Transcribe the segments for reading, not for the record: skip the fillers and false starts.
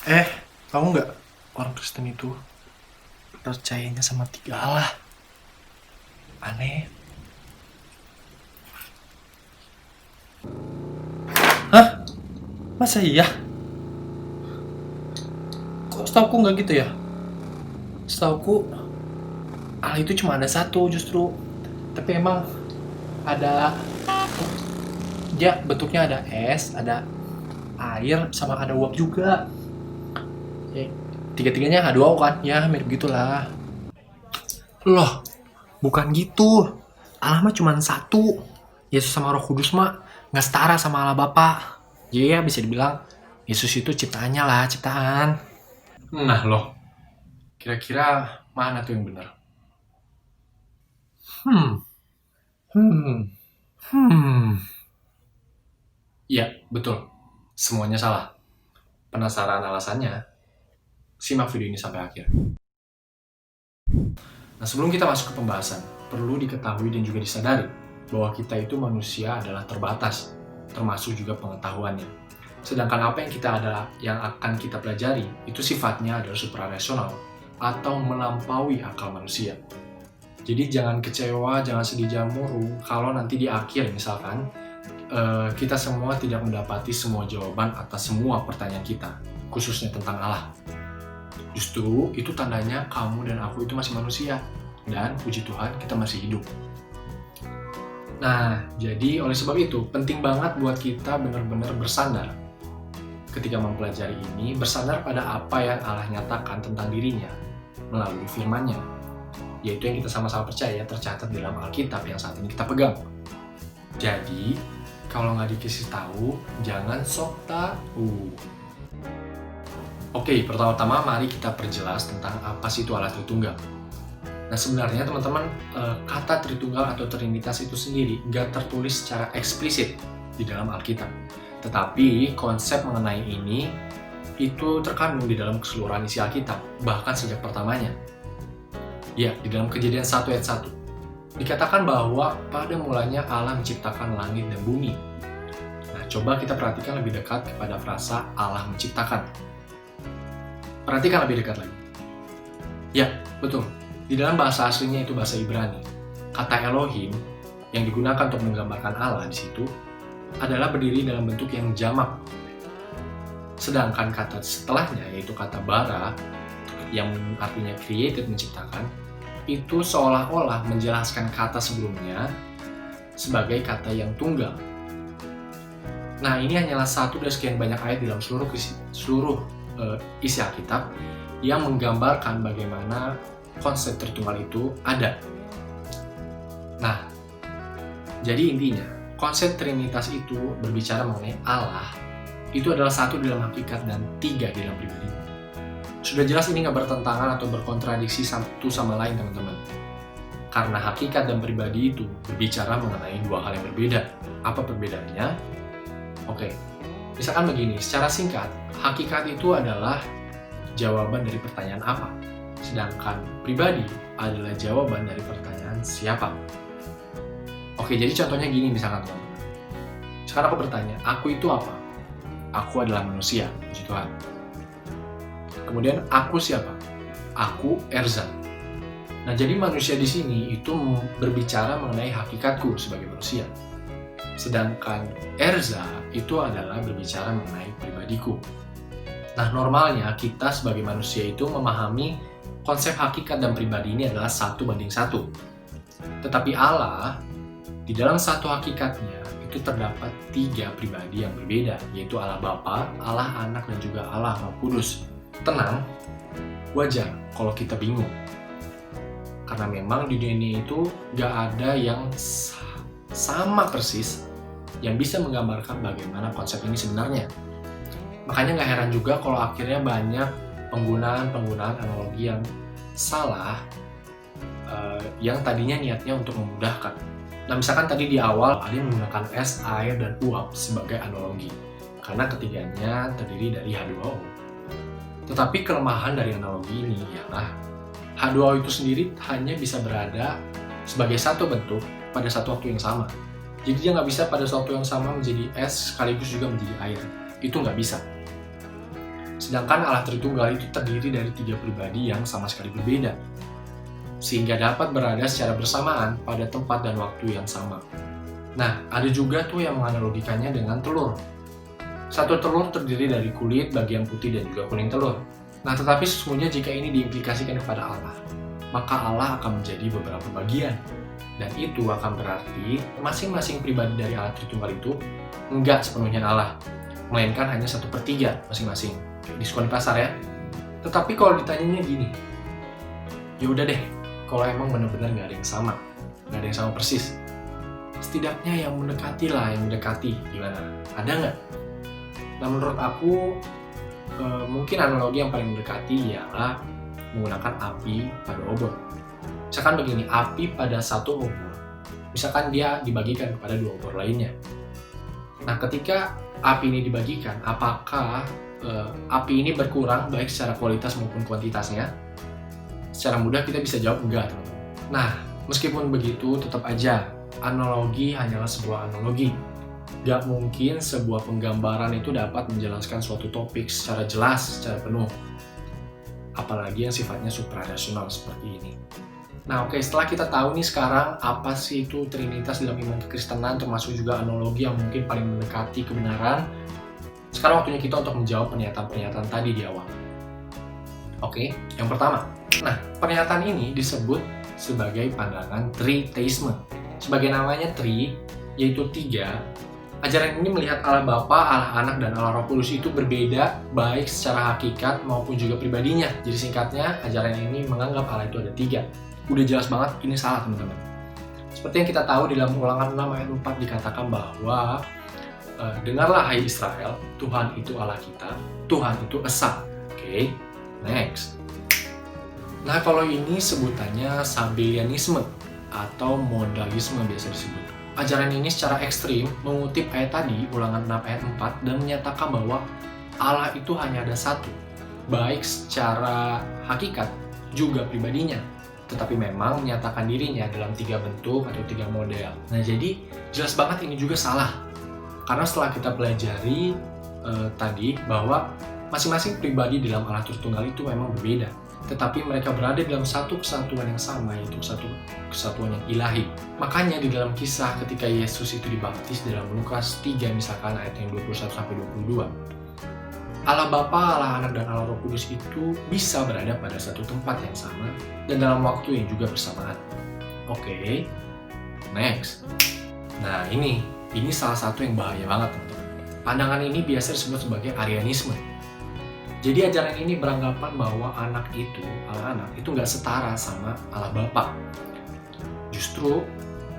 Eh, tahu nggak orang Kristen itu percayanya sama tiga Allah? Aneh. Hah? Masa iya? Kok setauku nggak gitu ya? Setauku Allah itu cuma ada satu justru. Tapi emang ada, dia bentuknya ada es, ada air, sama ada uap juga. Ya, tiga-tiganya H2O kan? Ya mirip gitulah. Loh, bukan gitu. Allah mah cuma satu. Yesus sama Roh Kudus mah nggak setara sama Allah Bapa. Iya, bisa dibilang Yesus itu ciptaannya lah, ciptaan. Nah loh, kira-kira mana tuh yang benar? Hmm, hmm, hmm. Iya, betul. Semuanya salah. Penasaran alasannya? Simak video ini sampai akhir. Nah, sebelum kita masuk ke pembahasan, perlu diketahui dan juga disadari bahwa kita itu manusia adalah terbatas, termasuk juga pengetahuannya. Sedangkan apa yang yang akan kita pelajari itu sifatnya adalah suprarasional atau melampaui akal manusia. Jadi jangan kecewa, jangan sedih, jangan murung kalau nanti di akhir misalkan kita semua tidak mendapati semua jawaban atas semua pertanyaan kita, khususnya tentang Allah. Justru itu tandanya kamu dan aku itu masih manusia, dan puji Tuhan kita masih hidup. Nah, jadi oleh sebab itu penting banget buat kita benar-benar bersandar ketika mempelajari ini, bersandar pada apa yang Allah nyatakan tentang dirinya melalui firman-Nya, yaitu yang kita sama-sama percaya tercatat dalam Alkitab yang saat ini kita pegang. Jadi, kalau nggak dikasih tahu, jangan sok tahu. Oke, pertama-tama mari kita perjelas tentang apa sih itu Allah Tritunggal. Nah, sebenarnya teman-teman, kata Tritunggal atau Trinitas itu sendiri nggak tertulis secara eksplisit di dalam Alkitab. Tetapi konsep mengenai ini itu terkandung di dalam keseluruhan isi Alkitab, bahkan sejak pertamanya. Ya, di dalam Kejadian 1 ayat 1. Dikatakan bahwa pada mulanya Allah menciptakan langit dan bumi. Nah, coba kita perhatikan lebih dekat kepada frasa Allah menciptakan. Perhatikan lebih dekat lagi. Ya, betul. Di dalam bahasa aslinya itu bahasa Ibrani. Kata Elohim yang digunakan untuk menggambarkan Allah di situ adalah berdiri dalam bentuk yang jamak. Sedangkan kata setelahnya yaitu kata bara yang artinya created, menciptakan, itu seolah-olah menjelaskan kata sebelumnya sebagai kata yang tunggal. Nah, ini hanyalah satu dari sekian banyak ayat dalam seluruh isi Alkitab yang menggambarkan bagaimana konsep Tritunggal itu ada. Nah, jadi intinya, konsep Trinitas itu berbicara mengenai Allah itu adalah satu dalam hakikat dan tiga dalam pribadi. Sudah jelas ini nggak bertentangan atau berkontradiksi satu sama lain, teman-teman. Karena hakikat dan pribadi itu berbicara mengenai dua hal yang berbeda. Apa perbedaannya? Oke, misalkan begini, secara singkat, hakikat itu adalah jawaban dari pertanyaan apa, sedangkan pribadi adalah jawaban dari pertanyaan siapa. Oke, jadi contohnya gini misalkan teman-teman. Sekarang aku bertanya, aku itu apa? Aku adalah manusia, puji Tuhan. Kemudian aku siapa? Aku Erza. Nah, jadi manusia di sini itu berbicara mengenai hakikatku sebagai manusia. Sedangkan Erza itu adalah berbicara mengenai pribadiku. Nah, normalnya kita sebagai manusia itu memahami konsep hakikat dan pribadi ini adalah 1:1. Tetapi Allah, di dalam satu hakikatnya, itu terdapat 3 pribadi yang berbeda, yaitu Allah Bapa, Allah Anak, dan juga Allah Roh Kudus. Tenang, wajar kalau kita bingung. Karena memang di dunia itu gak ada yang sama persis yang bisa menggambarkan bagaimana konsep ini sebenarnya. Makanya gak heran juga kalau akhirnya banyak penggunaan analogi yang salah, yang tadinya niatnya untuk memudahkan. Nah, misalkan tadi di awal ada yang menggunakan es, air, dan uap sebagai analogi, karena ketiganya terdiri dari H2O. Tetapi kelemahan dari analogi ini ialah H2O itu sendiri hanya bisa berada sebagai satu bentuk pada satu waktu yang sama. Jadi dia nggak bisa pada waktu yang sama menjadi es sekaligus juga menjadi air. Itu nggak bisa. Sedangkan Allah Tritunggal itu terdiri dari 3 pribadi yang sama sekali berbeda, sehingga dapat berada secara bersamaan pada tempat dan waktu yang sama. Nah, ada juga tuh yang menganalogikannya dengan telur. Satu telur terdiri dari kulit, bagian putih, dan juga kuning telur. Nah, tetapi sesungguhnya jika ini diimplikasikan kepada Allah, maka Allah akan menjadi beberapa bagian. Dan itu akan berarti masing-masing pribadi dari Allah Tritunggal itu enggak sepenuhnya Allah, melainkan hanya 1/3 masing-masing. Kayak diskon di pasar ya. Tetapi kalau ditanyanya gini, ya udah deh, kalau emang benar-benar nggak ada yang sama, nggak ada yang sama persis, setidaknya yang mendekati lah, yang mendekati gimana? Ada nggak? Nah, menurut aku mungkin analogi yang paling mendekati ialah menggunakan api pada obor. Misalkan begini, api pada satu obor, misalkan dia dibagikan kepada 2 obor lainnya. Nah, ketika api ini dibagikan, apakah api ini berkurang baik secara kualitas maupun kuantitasnya? Secara mudah kita bisa jawab enggak, teman-teman. Nah, meskipun begitu, tetap aja analogi hanyalah sebuah analogi. Gak mungkin sebuah penggambaran itu dapat menjelaskan suatu topik secara jelas, secara penuh. Apalagi yang sifatnya suprarasional seperti ini. Nah, oke, setelah kita tahu nih sekarang apa sih itu Trinitas dalam iman kekristenan, termasuk juga analogi yang mungkin paling mendekati kebenaran, sekarang waktunya kita untuk menjawab pernyataan-pernyataan tadi di awal. Oke, yang pertama. Nah, pernyataan ini disebut sebagai pandangan tritheisme. Sebagai namanya tri, yaitu 3, ajaran ini melihat Allah Bapa, Allah Anak, dan Allah Roh Kudus itu berbeda baik secara hakikat maupun juga pribadinya. Jadi singkatnya, ajaran ini menganggap Allah itu ada 3. Udah jelas banget, ini salah teman-teman. Seperti yang kita tahu di dalam Ulangan 6 ayat 4 dikatakan bahwa dengarlah hai Israel, Tuhan itu Allah kita, Tuhan itu esa. Oke, next. Nah, kalau ini sebutannya Sabellianisme atau modalisme biasa disebut. Ajaran ini secara ekstrim mengutip ayat tadi, Ulangan 6 ayat 4, dan menyatakan bahwa Allah itu hanya ada satu, baik secara hakikat juga pribadinya, tetapi memang menyatakan dirinya dalam 3 bentuk atau 3 model. Nah, jadi jelas banget ini juga salah. Karena setelah kita pelajari tadi bahwa masing-masing pribadi dalam Allah Tritunggal itu memang berbeda, tetapi mereka berada dalam satu kesatuan yang sama, yaitu satu kesatuan yang ilahi. Makanya di dalam kisah ketika Yesus itu dibaptis dalam Lukas 3 misalkan ayat yang 21-22, Allah Bapa, Allah Anak, dan Allah Roh Kudus itu bisa berada pada satu tempat yang sama dan dalam waktu yang juga bersamaan. Oke, next. Nah, ini salah satu yang bahaya banget, teman-teman. Pandangan ini biasa disebut sebagai Arianisme. Jadi ajaran ini beranggapan bahwa Allah Anak itu nggak setara sama Allah Bapa. Justru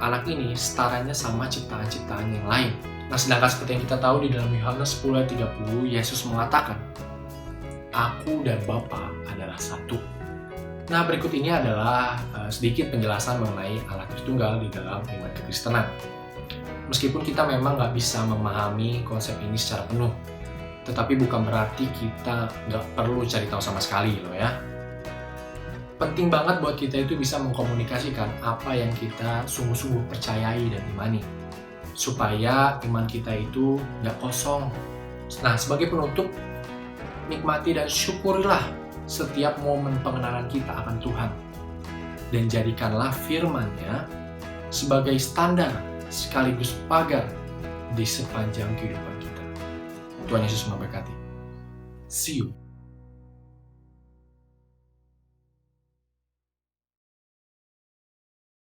anak ini setaranya sama ciptaan-ciptaan yang lain. Nah, sedangkan seperti yang kita tahu di dalam Yohanes 10 ayat 30, Yesus mengatakan, Aku dan Bapa adalah satu. Nah, berikut ini adalah sedikit penjelasan mengenai Allah Tritunggal di dalam iman kekristenan. Meskipun kita memang nggak bisa memahami konsep ini secara penuh, tetapi bukan berarti kita nggak perlu cari tahu sama sekali loh ya. Penting banget buat kita itu bisa mengkomunikasikan apa yang kita sungguh-sungguh percayai dan imani, supaya iman kita itu nggak kosong. Nah, sebagai penutup, nikmati dan syukurilah setiap momen pengenalan kita akan Tuhan. Dan jadikanlah firman-Nya sebagai standar sekaligus pagar di sepanjang kehidupan kita. Tuhan Yesus memberkati. See you.